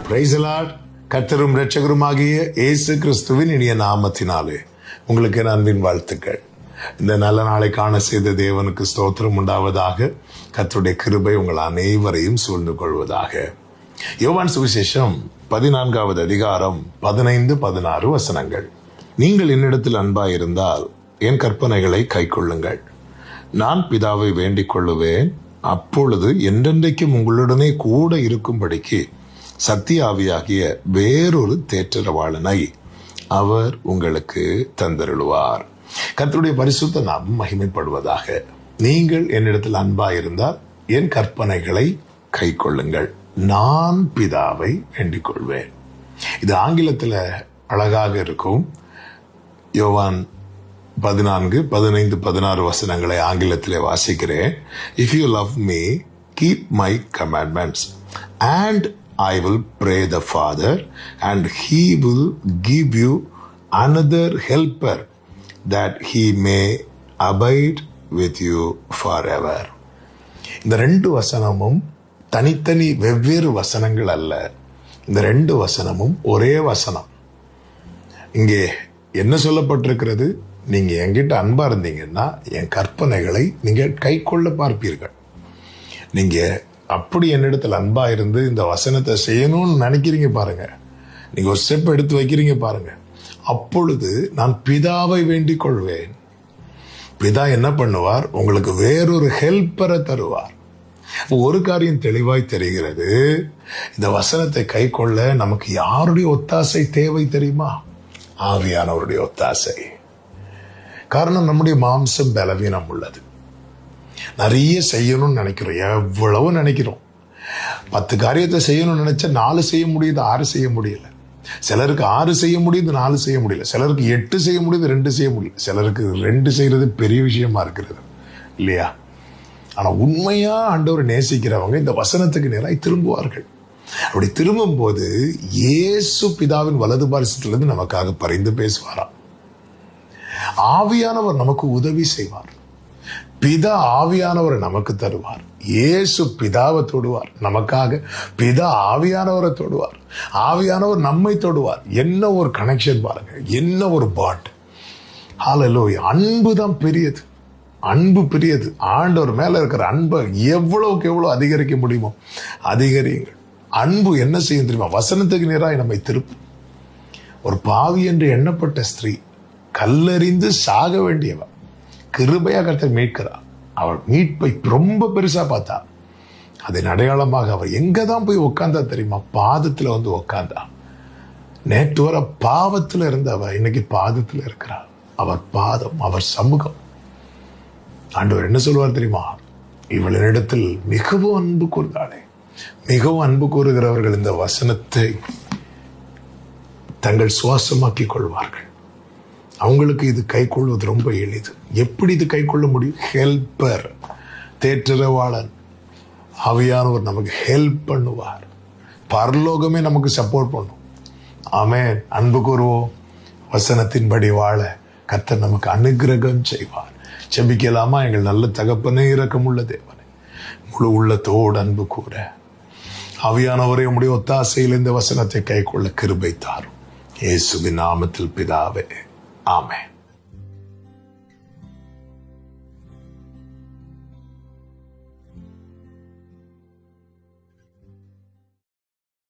Praise the Lord. கர்த்தரும் இரட்சகருமாகிய இயேசு கிறிஸ்துவின் இனிய நாமத்தினாலே உங்களுக்கு என் அன்பின் வாழ்த்துக்கள். இந்த நல்ல நாளை காண செய்த தேவனுக்கு ஸ்தோத்திரம் உண்டாவதாக. கர்த்தருடைய கிருபை உங்கள் அனைவரையும் சூழ்ந்து கொள்வதாக. யோவான் சுவிசேஷம் 14வது அதிகாரம் 15-16 வசனங்கள். நீங்கள் என்னிடத்தில் அன்பாயிருந்தால் என் கற்பனைகளை கைக்கொள்ளுங்கள். நான் பிதாவை வேண்டிக் கொள்ளுவேன், அப்பொழுது என்றென்றைக்கும் உங்களுடனே கூட இருக்கும்படிக்கு சத்திய ஆவியாகிய வேறொரு தேற்றரவாளனை அவர் உங்களுக்கு தந்தருளுவார். கர்த்தருடைய பரிசுத்த நாமம் மகிமைப்படுவதாக. நீங்கள் என்னிடத்தில் அன்பாயிருந்தால் என் கற்பனைகளை கைக்கொள்ளுங்கள். நான் பிதாவை வேண்டிக் கொள்வேன். இது ஆங்கிலத்தில் அழகாக இருக்கும். யோவான் 14, 15, 16 வசனங்களை ஆங்கிலத்திலே வாசிக்கிறேன். If you love me, keep my commandments, and I will pray the Father, and he will give you another helper, that he may abide with you forever. இந்த ரெண்டு வசனமும் தனித்தனி வெவ்வேறு வசனங்கள் அல்ல. இந்த ரெண்டு வசனமும் ஒரே வசனம். இங்கே என்ன சொல்லப்பட்டிருக்கிறது? நீங்க என்கிட்ட அன்பா இருந்தீங்கன்னா என் கற்பனைகளை நீங்க கை கொள்ள பார்ப்பீர்கள். நீங்க அப்படி என்னிடத்தில் அன்பா இருந்து இந்த வசனத்தை செய்யணும்னு நினைக்கிறீங்க பாருங்க, நீங்க ஒரு ஸ்டெப் எடுத்து வைக்கிறீங்க பாருங்க, அப்பொழுது நான் பிதாவை வேண்டிக் கொள்வேன். பிதா என்ன பண்ணுவார்? உங்களுக்கு வேறொரு ஹெல்ப்பரை தருவார். ஒரு காரியம் தெளிவாய் தெரிகிறது. இந்த வசனத்தை கை கொள்ள நமக்கு யாருடைய ஒத்தாசை தேவை தெரியுமா? ஆவியானவருடைய ஒத்தாசை. காரணம், நம்முடைய மாம்சம் பலவீனம் உள்ளது. நிறைய செய்யணும்னு நினைக்கிறோம், எவ்வளவு நினைக்கிறோம். 10 காரியத்தை செய்யணும்னு நினைச்சா 4 செய்ய முடியுது, 6 செய்ய முடியல. சிலருக்கு 6 செய்ய முடியுது, 4 செய்ய முடியல. சிலருக்கு 8 செய்ய முடியுது, 2 செய்ய முடியல. சிலருக்கு 2 செய்யறது பெரிய விஷயமா இருக்கிறது இல்லையா? ஆனா உண்மையா ஆண்டவரை நேசிக்கிறவங்க இந்த வசனத்துக்கு நேராய் திரும்புவார்கள். அப்படி திரும்பும் போது இயேசு பிதாவின் வலது பாரிசத்திலிருந்து நமக்காக பரிந்து பேசுவாராம். ஆவியானவர் நமக்கு உதவி செய்வார். பிதா ஆவியானவரை நமக்கு தருவார். இயேசு பிதாவை தொடுவார் நமக்காக. பிதா ஆவியானவரை தொடுவார். ஆவியானவர் நம்மை தொடுவார். என்ன ஒரு கனெக்ஷன் பாருங்க, என்ன ஒரு பாண்ட். ஹல்லேலூயா. அன்பு தான் பெரியது. அன்பு பெரியது. ஆண்டவர் மேல இருக்கிற அன்பை எவ்வளவுக்கு எவ்வளவு அதிகரிக்க முடியுமோ அதிகரியுங்கள். அன்பு என்ன செய்யும் தெரியுமா? வசனத்துக்கு நேராக நம்மை திருப்பும். ஒரு பாவி என்று எண்ணப்பட்ட ஸ்திரீ கல்லறிந்து சாக வேண்டியவன் கிருபையா கர்த்தர் மீட்கிறார். அவள் மீட்பை ரொம்ப பெருசா பார்த்தா. அதன் அடையாளமாக அவர் எங்கதான் போய் உட்கார்ந்தா தெரியுமா? பாதத்துல வந்து உட்கார்ந்தா. நேற்று வர பாவத்துல இருந்தவ இன்னைக்கு பாதத்துல இருக்கிறார். அவர் பாதம், அவர் சமூகம். ஆண்டவர் என்ன சொல்வார் தெரியுமா? இவளிடத்தில் மிகவும் அன்பு கூர்ந்தாளே. மிகவும் அன்பு கூறுகிறவர்கள் இந்த வசனத்தை தங்கள் சுவாசமாக்கி கொள்வார்கள். அவங்களுக்கு இது கை கொள்வது ரொம்ப எளிது. எப்படி இது கை கொள்ள முடியும்? ஹெல்ப்பர், தேற்றரவாளன், ஆவியானவர் நமக்கு ஹெல்ப் பண்ணுவார். பரலோகமே நமக்கு சப்போர்ட் பண்ணும். ஆமென். அன்பு கூறுவோம். வசனத்தின்படி வாழ கர்த்தர் நமக்கு அனுக்கிரகம் செய்வார். செபிக்கலாமா? எங்கள் நல்ல தகப்பனே, இரக்கமுள்ள தேவனே, முழு உள்ளத்தோடு அன்பு கூற ஆவியானவரை உம்முடைய ஒத்தாசையில் இந்த வசனத்தை கை கொள்ள கிருபை தாரும். இயேசுவின் நாமத்தில் பிதாவே, ஆமென்.